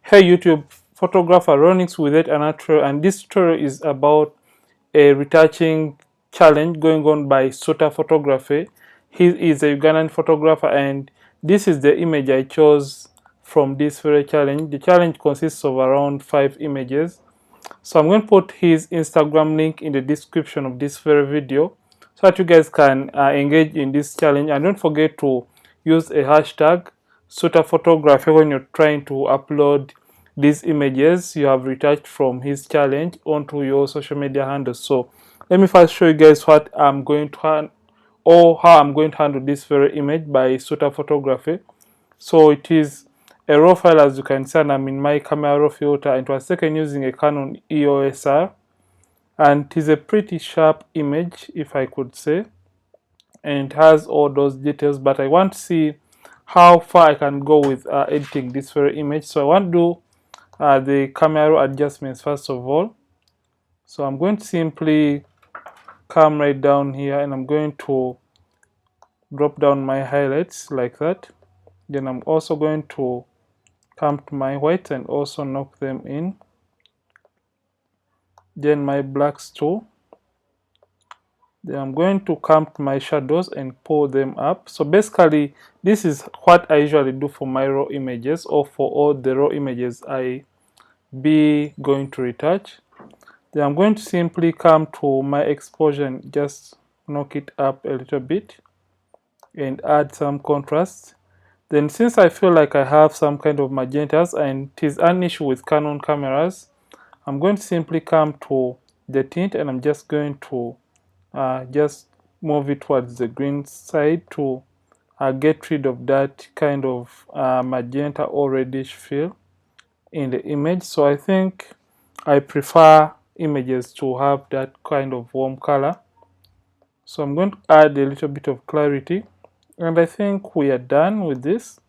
Hey YouTube, photographer Ronix with it another tutorial, and this tutorial is about a retouching challenge going on by Suter Photography. He is a Ugandan photographer, and this is the image I chose from this very challenge. The challenge consists of around 5 images. So I'm going to put his Instagram link in the description of this very video so that you guys can engage in this challenge. And don't forget to use a hashtag Suter Photography when you're trying to upload these images you have retouched from his challenge onto your social media handles. So let me first show you guys what I'm going to or how I'm going to handle this very image by Suter Photography. So it is a raw file, as you can see, and I'm in my camera raw filter, and it was taken using a Canon EOS R, and it is a pretty sharp image, if I could say, and it has all those details. But I want to see how far I can go with editing this very image. So I want to do the camera adjustments first of all. So I'm going to simply come right down here, and I'm going to drop down my highlights like that. Then I'm also going to come to my whites and also knock them in. Then my blacks too. Then I'm going to come to my shadows and pull them up. So basically this is what I usually do for my raw images, or for all the raw images I be going to retouch. Then I'm going to simply come to my exposure and just knock it up a little bit and add some contrast. Then since I feel like I have some kind of magentas, and it is an issue with Canon cameras, I'm going to simply come to the tint, and I'm just going to just move it towards the green side to get rid of that kind of magenta or reddish feel in the image. So I think I prefer images to have that kind of warm color. So I'm going to add a little bit of clarity, and I think we are done with this.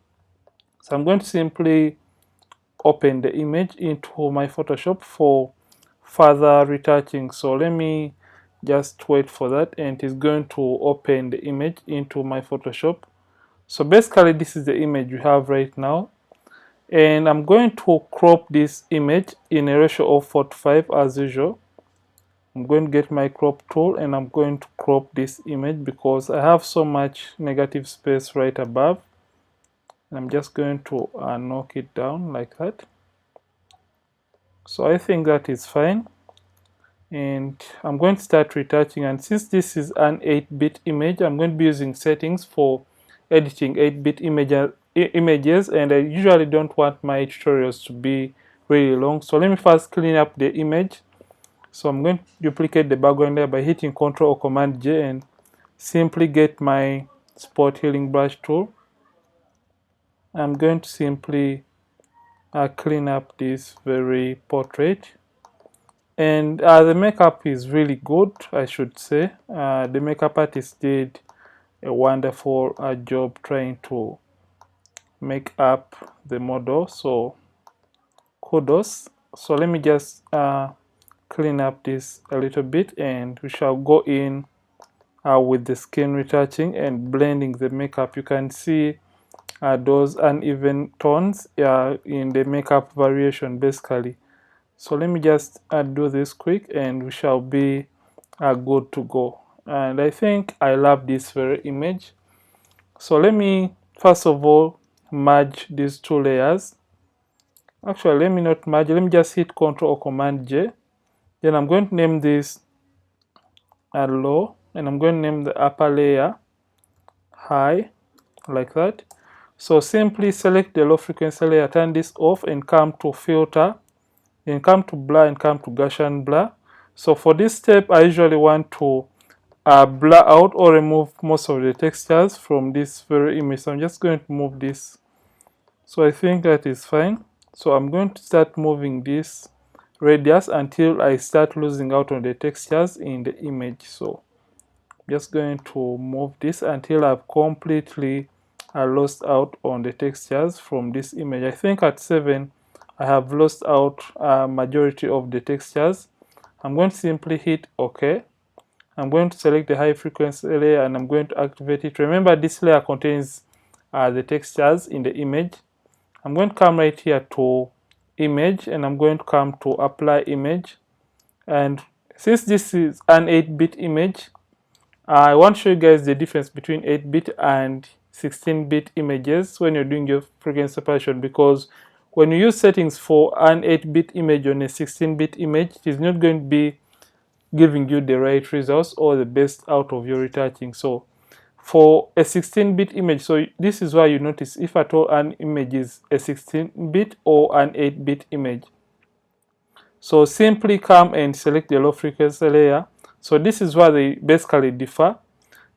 So I'm going to simply open the image into my Photoshop for further retouching. So let me just wait for that, and it's going to open the image into my Photoshop. So basically this is the image we have right now, and I'm going to crop this image in a ratio of 4:5 as usual. I'm going to get my crop tool, and I'm going to crop this image because I have so much negative space right above. I'm just going to knock it down like that. So I think that is fine, and I'm going to start retouching. And since this is an 8-bit image, I'm going to be using settings for editing 8-bit images, and I usually don't want my tutorials to be really long. So let me first clean up the image. So I'm going to duplicate the background layer by hitting Ctrl or Command J and simply get my spot healing brush tool. I'm going to simply clean up this very portrait, and the makeup is really good, I should say. The makeup artist did a wonderful job trying to make up the model, so kudos. So let me just clean up this a little bit, and we shall go in with the skin retouching and blending the makeup. You can see those uneven tones in the makeup variation basically. So let me just do this quick, and we shall be good to go. And I think I love this very image. So let me first of all merge these two layers. Actually, let me not merge, let me just hit Ctrl or Command J. Then I'm going to name this low, and I'm going to name the upper layer high, like that. So simply select the low frequency layer, turn this off, and come to filter, then come to blur and come to Gaussian blur. So for this step I usually want to blur out or remove most of the textures from this very image. So I'm just going to move this. So I think that is fine. So I'm going to start moving this radius until I start losing out on the textures in the image. So I'm just going to move this until I've completely lost out on the textures from this image. I think at 7 I have lost out majority of the textures. I'm going to simply hit OK. I'm going to select the high frequency layer, and I'm going to activate it. Remember, this layer contains the textures in the image. I'm going to come right here to image, and I'm going to come to apply image. And since this is an 8-bit image, I want to show you guys the difference between 8-bit and 16-bit images when you're doing your frequency separation, because when you use settings for an 8-bit image on a 16-bit image, it is not going to be giving you the right results or the best out of your retouching. So for a 16-bit image, so this is why you notice if at all an image is a 16-bit or an 8-bit image. So simply come and select the low frequency layer. So this is where they basically differ.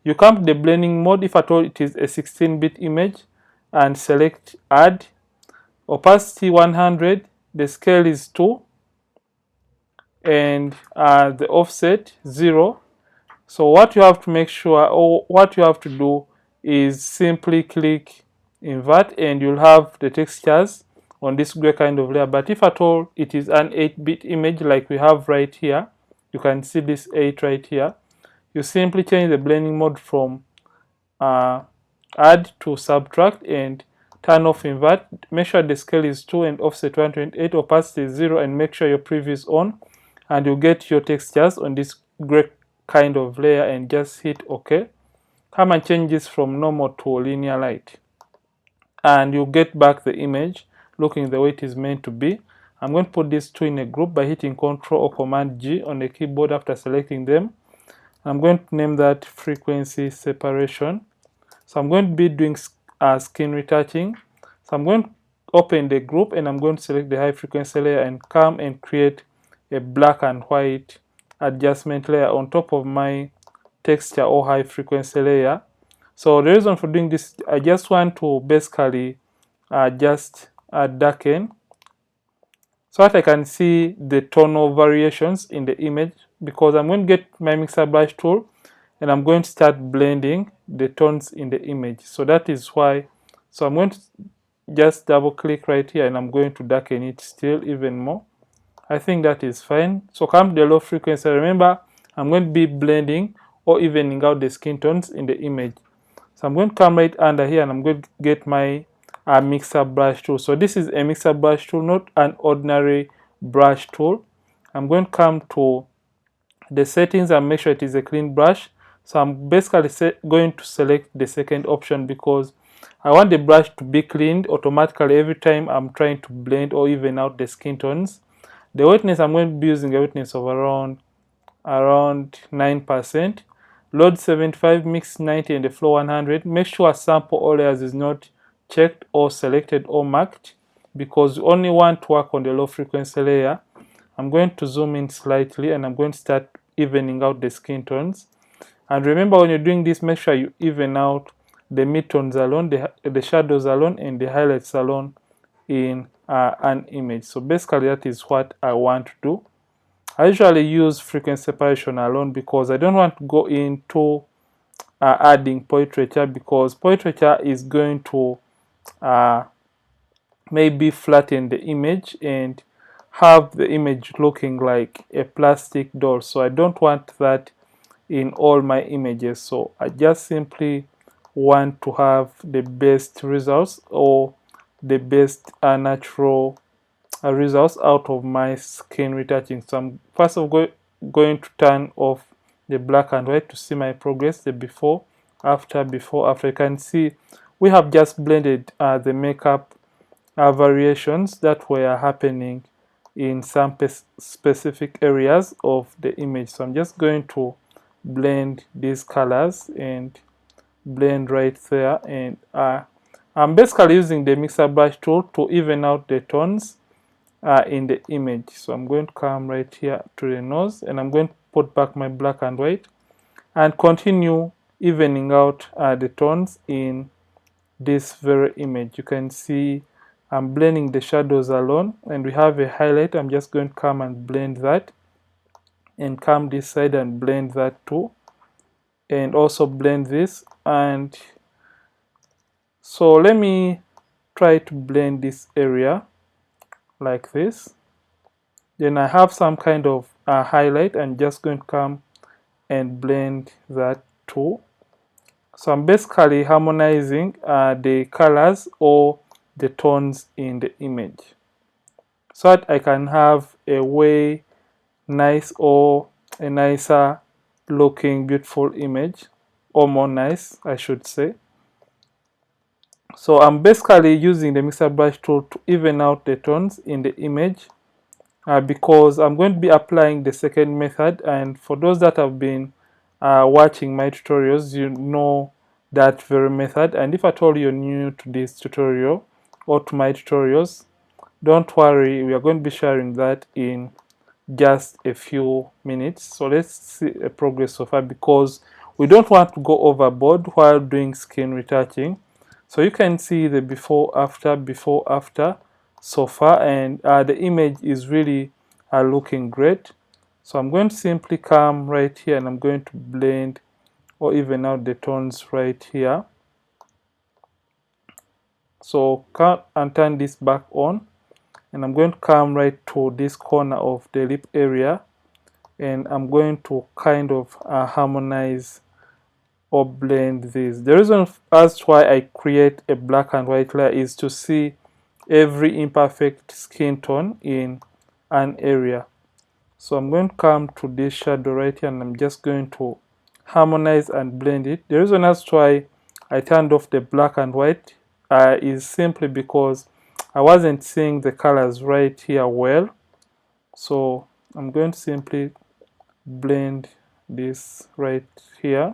You come to the blending mode if at all it is a 16-bit image and select add. Opacity 100, the scale is 2, and the offset 0. So what you have to make sure, or what you have to do, is simply click invert and you'll have the textures on this gray kind of layer. But if at all it is an 8-bit image like we have right here, you can see this 8 right here, you simply change the blending mode from add to subtract and turn off invert. Make sure the scale is 2 and offset 128, opacity is 0, and make sure your preview is on, and you'll get your textures on this gray kind of layer, and just hit OK. Come and change this from normal to linear light, and you'll get back the image looking the way it is meant to be. I'm going to put these two in a group by hitting Ctrl or Command G on the keyboard after selecting them. I'm going to name that frequency separation. So I'm going to be doing skin retouching. So I'm going to open the group and I'm going to select the high frequency layer and come and create a black and white adjustment layer on top of my texture or high frequency layer. So the reason for doing this, I just want to basically just darken so that I can see the tonal variations in the image, because I'm going to get my mixer brush tool and I'm going to start blending the tones in the image. So that is why. So I'm going to just double click right here and I'm going to darken it still even more. I think that is fine. So come to the low frequency. Remember, I'm going to be blending or evening out the skin tones in the image. So I'm going to come right under here and I'm going to get my mixer brush tool. So this is a mixer brush tool, not an ordinary brush tool. I'm going to come to the settings and make sure it is a clean brush. So I'm basically going to select the second option because I want the brush to be cleaned automatically every time I'm trying to blend or even out the skin tones. The wetness, I'm going to be using a wetness of around 9%. Load 75, mix 90, and the flow 100. Make sure sample all layers is not checked or selected or marked, because we only want to work on the low frequency layer. I'm going to zoom in slightly and I'm going to start evening out the skin tones. And remember, when you're doing this, make sure you even out the midtones alone, the shadows alone, and the highlights alone in an image. So basically that is what I want to do. I usually use frequency separation alone because I don't want to go into adding portraiture, because portraiture is going to maybe flatten the image and have the image looking like a plastic doll. So I don't want that in all my images. So I just simply want to have the best results or the best natural results out of my skin retouching. So I'm first of all going to turn off the black and white to see my progress, the before after. You can see we have just blended the makeup variations that were happening in some specific areas of the image. So I'm just going to blend these colors and blend right there, and I'm basically using the mixer brush tool to even out the tones in the image. So I'm going to come right here to the nose and I'm going to put back my black and white and continue evening out the tones in this very image. You can see I'm blending the shadows alone, and we have a highlight. I'm just going to come and blend that, and come this side and blend that too, and also blend this. And so let me try to blend this area like this. Then I have some kind of highlight. I'm just going to come and blend that too. So I'm basically harmonizing the colors or the tones in the image. so that I can have a way nice or a nicer looking beautiful image, or more nice I should say. So I'm basically using the mixer brush tool to even out the tones in the image, because I'm going to be applying the second method, and for those that have been watching my tutorials, you know that very method. And if at all you're new to this tutorial or to my tutorials, don't worry, we are going to be sharing that in just a few minutes. So let's see a progress so far, because we don't want to go overboard while doing skin retouching. So you can see the before after so far, and the image is really looking great. So I'm going to simply come right here and I'm going to blend or even out the tones right here. So come and turn this back on, and I'm going to come right to this corner of the lip area, and I'm going to kind of harmonize or blend this. The reason as to why I create a black and white layer is to see every imperfect skin tone in an area. So I'm going to come to this shadow right here, and I'm just going to harmonize and blend it. The reason as to why I turned off the black and white is simply because I wasn't seeing the colors right here well. So I'm going to simply blend this right here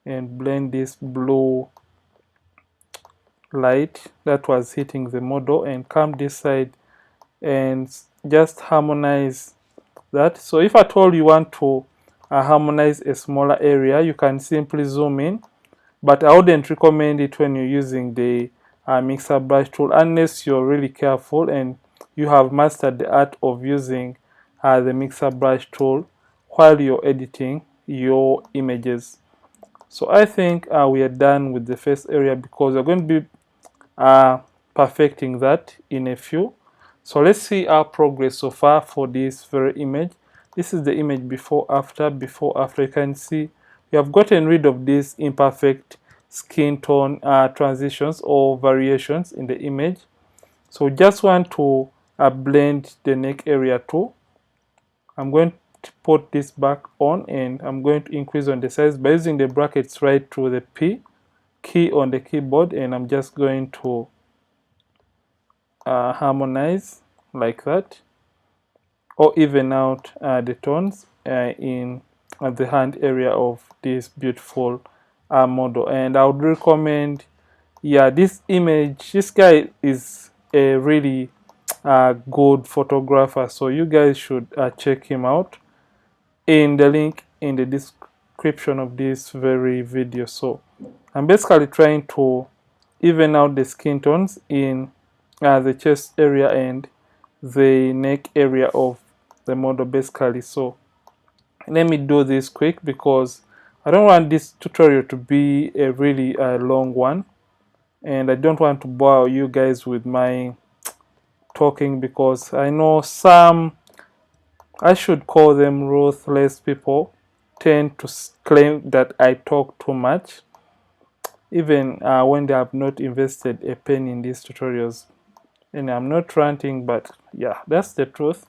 and blend this blue light that was hitting the model, and come this side and just harmonize that. So if at all you want to harmonize a smaller area, you can simply zoom in, but I wouldn't recommend it when you're using the mixer brush tool, unless you're really careful and you have mastered the art of using the mixer brush tool while you're editing your images. So I think we are done with the first area, because we're going to be perfecting that in a few. So let's see our progress so far for this very image. This is the image before after. You can see we have gotten rid of these imperfect skin tone transitions or variations in the image. So just want to blend the neck area too. I'm going to put this back on, and I'm going to increase on the size by using the brackets right to the P key on the keyboard, and I'm just going to harmonize like that, or even out the tones in the hand area of this beautiful model. And I would recommend, yeah, this image, this guy is a really good photographer, so you guys should check him out in the link in the description of this very video. So I'm basically trying to even out the skin tones in the chest area and the neck area of the model basically. So let me do this quick, because I don't want this tutorial to be a really long one, and I don't want to bore you guys with my talking, because I know some, I should call them ruthless people, tend to claim that I talk too much, even when they have not invested a penny in these tutorials. And I'm not ranting, but yeah, that's the truth.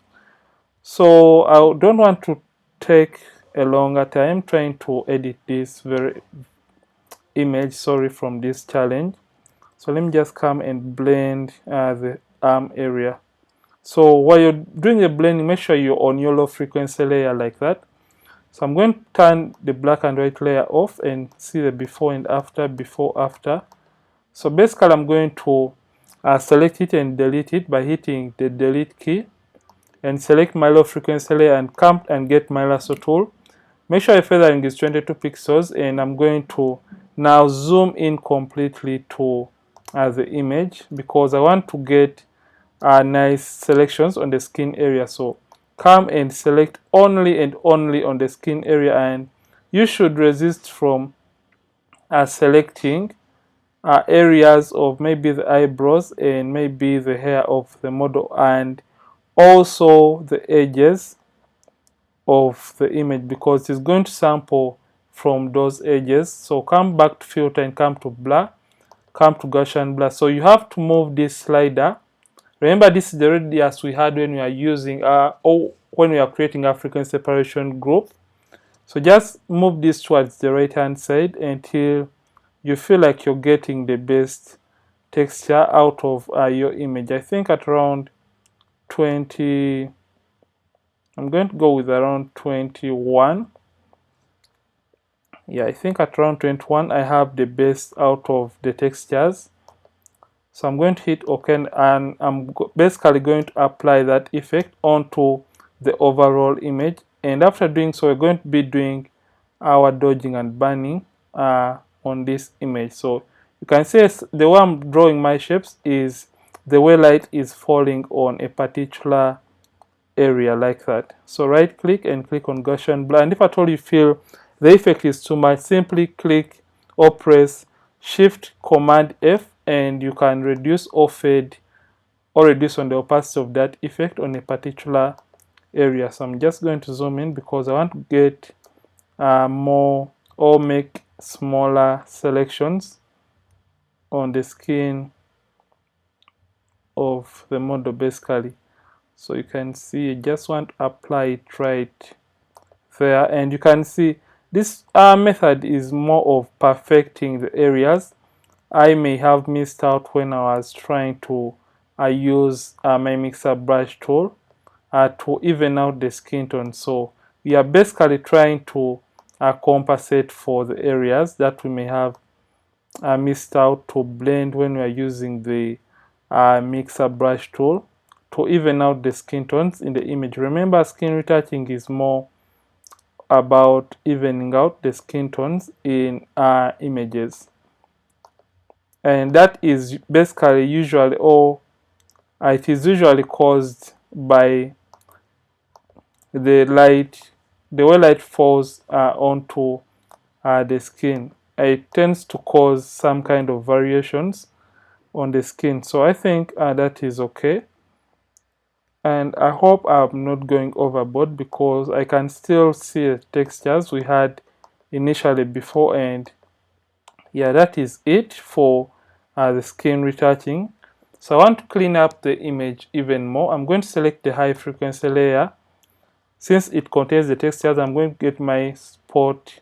So I don't want to take a longer time trying to edit this very image, sorry, from this challenge. So let me just come and blend the arm area. So while you're doing the blending, make sure you're on your low frequency layer like that. So I'm going to turn the black and white layer off and see the before and after, before, after. So basically I'm going to select it and delete it by hitting the delete key, and select my low frequency layer and come and get my lasso tool. Make sure your feathering is 22 pixels, and I'm going to now zoom in completely to the image, because I want to get nice selections on the skin area. So come and select only and only on the skin area, and you should resist from selecting areas of maybe the eyebrows and maybe the hair of the model, and also the edges of the image, because it's going to sample from those edges. So come back to filter and come to blur, come to Gaussian blur. So you have to move this slider Remember, this is the radius we had when we are using or when we are creating a frequency separation group. So just move this towards the right hand side until you feel like you're getting the best texture out of your image. I think at around 20, I'm going to go with around 21. Yeah, I think at around 21 I have the best out of the textures. So I'm going to hit OK, and I'm basically going to apply that effect onto the overall image. And after doing so, we're going to be doing our dodging and burning on this image. So you can see the way I'm drawing my shapes is the way light is falling on a particular area like that. So right click and click on Gaussian blur, and if at all you feel the effect is too much, simply click or press Shift Command F and you can reduce or fade or reduce on the opacity of that effect on a particular area. So I'm just going to zoom in because I want to get more or make smaller selections on the skin of the model basically. So you can see I just want to apply it right there, and you can see this method is more of perfecting the areas I may have missed out when I was trying to use my mixer brush tool to even out the skin tone. So we are basically trying to compensate for the areas that we may have missed out to blend when we are using the mixer brush tool to even out the skin tones in the image. Remember, skin retouching is more about evening out the skin tones in images, and that is basically usually, or it is usually caused by the light, the way light falls onto the skin. It tends to cause some kind of variations on the skin. So I think that is okay, and I hope I'm not going overboard because I can still see the textures we had initially before. And yeah, that is it for the skin retouching. So I want to clean up the image even more. I'm going to select the high frequency layer. Since it contains the textures, I'm going to get my spot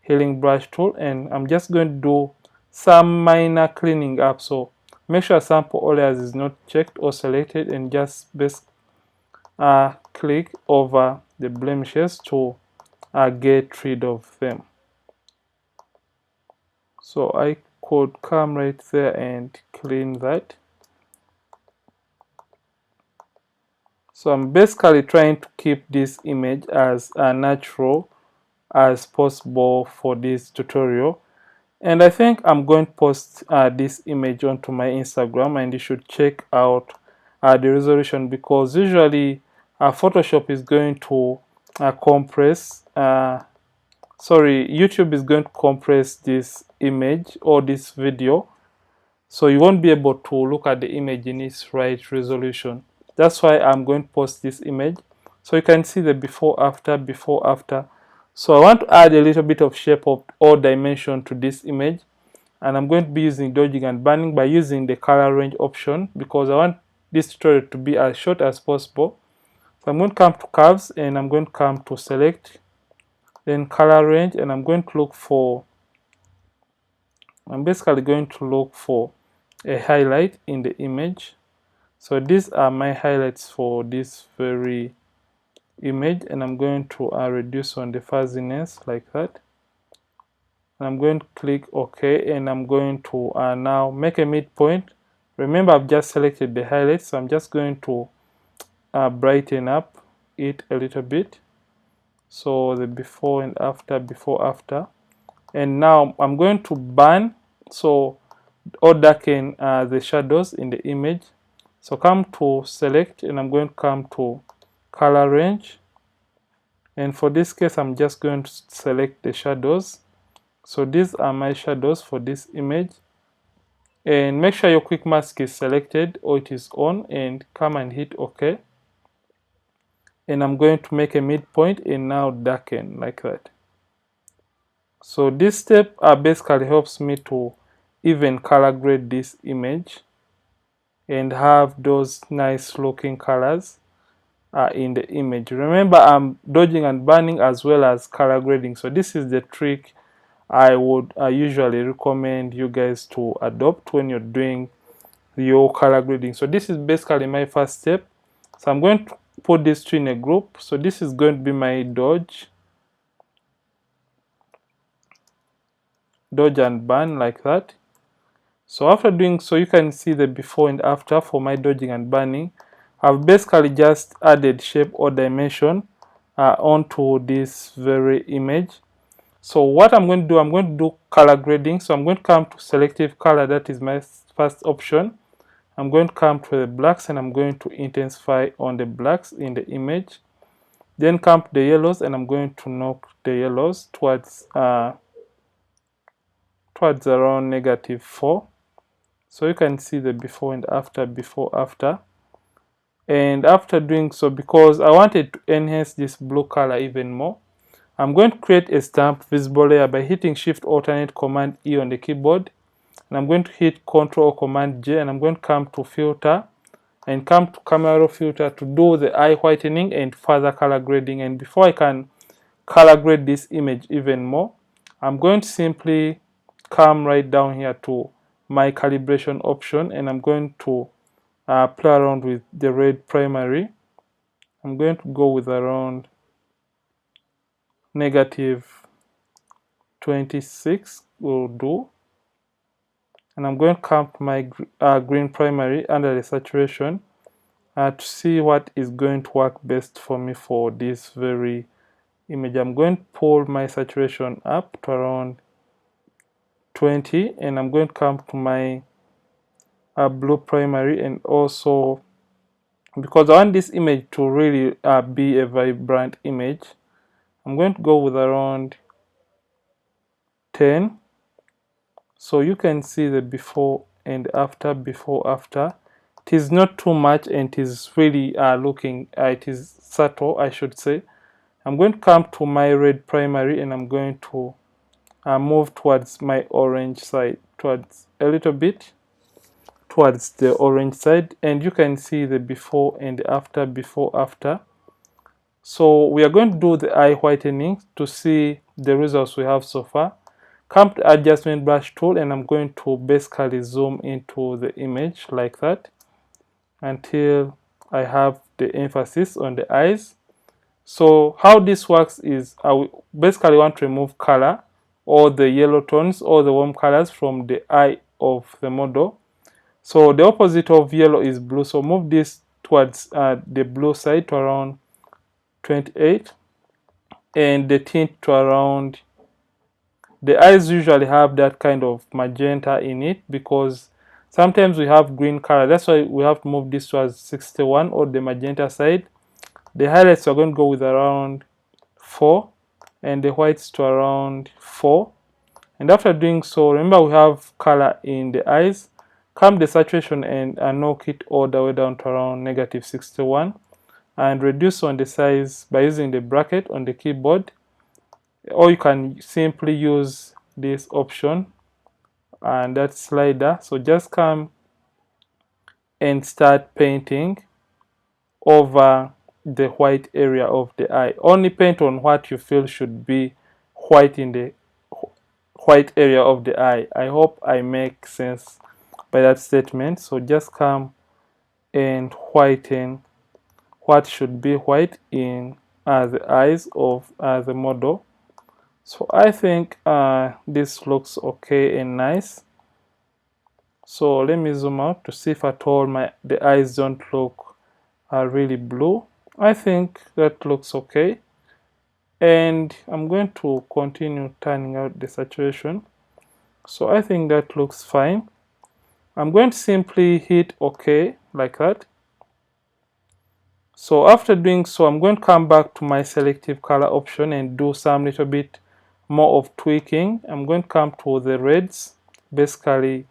healing brush tool and I'm just going to do some minor cleaning up. So make sure sample all layers is not checked or selected, and just click over the blemishes to get rid of them. So I could come right there and clean that. So I'm basically trying to keep this image as natural as possible for this tutorial. And I think I'm going to post this image onto my Instagram, and you should check out the resolution, because usually Photoshop is going to YouTube is going to compress this image or this video, so you won't be able to look at the image in its right resolution. That's why I'm going to post this image so you can see the before after. So I want to add a little bit of shape of or dimension to this image, and I'm going to be using dodging and burning by using the color range option because I want this tutorial to be as short as possible. So I'm going to come to curves and I'm going to come to select, then color range, and I'm basically going to look for a highlight in the image. So these are my highlights for this very image, and I'm going to reduce on the fuzziness like that. And I'm going to click OK, and I'm going to now make a midpoint. Remember, I've just selected the highlights, so I'm just going to brighten up it a little bit. So the before and after, and now I'm going to burn, so or darken the shadows in the image. So come to select, and I'm going to come to color range, and for this case I'm just going to select the shadows. So these are my shadows for this image, and make sure your quick mask is selected or it is on, and come and hit OK. And I'm going to make a midpoint and now darken like that. So this step basically helps me to even color grade this image. and have those nice looking colors in the image. Remember, I'm dodging and burning as well as color grading. So this is the trick I would usually recommend you guys to adopt when you're doing your color grading. So this is basically my first step. So I'm going to put these two in a group. So this is going to be my dodge and burn, like that. So after doing so, you can see the before and after for my dodging and burning. I've basically just added shape or dimension onto this very image. So what I'm going to do, I'm going to do color grading. So I'm going to come to selective color, that is my first option. I'm going to come to the blacks and I'm going to intensify on the blacks in the image. Then come to the yellows and I'm going to knock the yellows towards around -4. So you can see the before and after, before, after. And after doing so, because I wanted to enhance this blue color even more, I'm going to create a stamp visible layer by hitting Shift Alternate Command E on the keyboard. And I'm going to hit Ctrl or Command J and I'm going to come to Filter and come to Camera Raw Filter to do the eye whitening and further color grading. And before I can color grade this image even more, I'm going to simply come right down here to my calibration option and I'm going to play around with the red primary. I'm going to go with around -26 will do, and I'm going to come to my green primary under the saturation to see what is going to work best for me for this very image. I'm going to pull my saturation up to around 20 and I'm going to come to my blue primary, and also because I want this image to really be a vibrant image, I'm going to go with around 10. So you can see the before and after, before, after. It is not too much and it is really looking, it is subtle, I should say. I'm going to come to my red primary and I'm going to move towards my orange side, towards a little bit towards the orange side, and you can see the before and after, before, after. So we are going to do the eye whitening to see the results we have so far. Come to adjustment brush tool and I'm going to basically zoom into the image like that until I have the emphasis on the eyes. So how this works is I basically want to remove color or the yellow tones or the warm colors from the eye of the model. So the opposite of yellow is blue, so move this towards the blue side to around 28 and the tint to around, the eyes usually have that kind of magenta in it because sometimes we have green color. That's why we have to move this towards 61 or the magenta side. The highlights are going to go with around 4 and the whites to around 4. And after doing so, remember we have color in the eyes. Come the saturation and knock it all the way down to around -61 and reduce on the size by using the bracket on the keyboard, or you can simply use this option and that slider. So just come and start painting over the white area of the eye. Only paint on what you feel should be white in the white area of the eye. I hope I make sense by that statement. So just come and whiten what should be white in the eyes of the model. So I think this looks okay and nice. So let me zoom out to see if at all the eyes don't look really blue. I think that looks okay. And I'm going to continue turning out the saturation. So I think that looks fine. I'm going to simply hit OK like that. So after doing so, I'm going to come back to my selective color option and do some little bit more of tweaking. I'm going to come to the reds basically,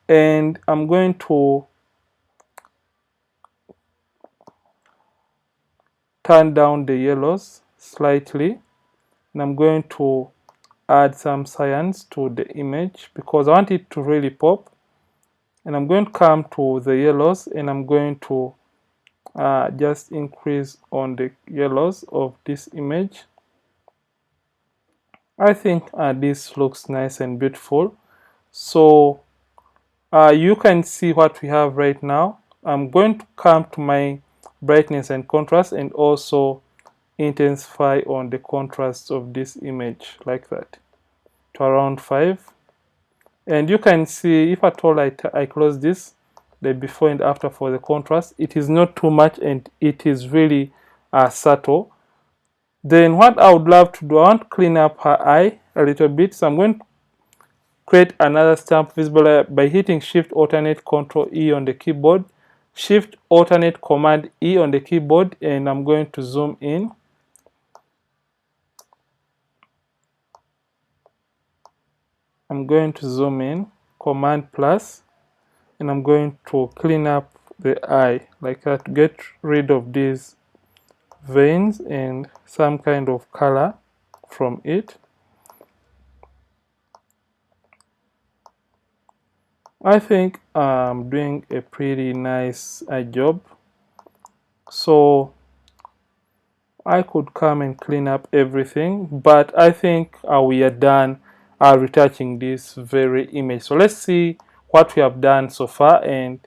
and I'm going to turn down the yellows slightly, and I'm going to add some cyans to the image because I want it to really pop. and I'm going to come to the yellows, and I'm going to just increase on the yellows of this image. I think this looks nice and beautiful. So you can see what we have right now. I'm going to come to my brightness and contrast, and also intensify on the contrast of this image like that to around 5. And you can see, if at all I close this, the before and after for the contrast, it is not too much and it is really subtle. Then what I would love to do, I want to clean up her eye a little bit. So I'm going to create another stamp visible layer by hitting Shift Alternate Control E on the keyboard, Shift Alternate Command E on the keyboard, and I'm going to zoom in. I'm going to zoom in, Command plus, and I'm going to clean up the eye like that to get rid of these veins and some kind of color from it. I think I'm doing a pretty nice job. So I could come and clean up everything, but I think we are done retouching this very image. So let's see what we have done so far and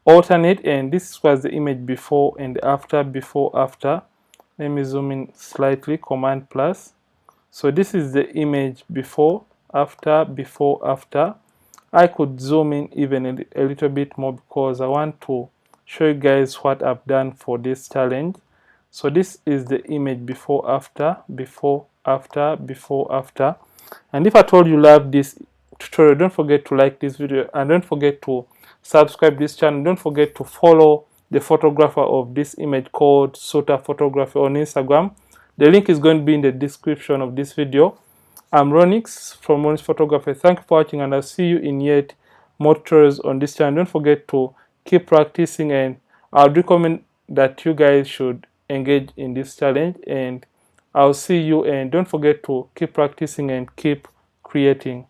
alternate. And this was the image before and after, before, after. Let me zoom in slightly, Command plus. So this is the image before, after, before, after. I could zoom in even a little bit more because I want to show you guys what I've done for this challenge. So this is the image before, after, before, after, before, after. And if at all you love this tutorial, don't forget to like this video and don't forget to subscribe this channel. Don't forget to follow the photographer of this image called Suter Photography on Instagram. The link is going to be in the description of this video. I'm Ronix from Ronix Photography. Thank you for watching, and I'll see you in yet more tutorials on this channel. Don't forget to keep practicing, and I would recommend that you guys should engage in this challenge, and I'll see you. And don't forget to keep practicing and keep creating.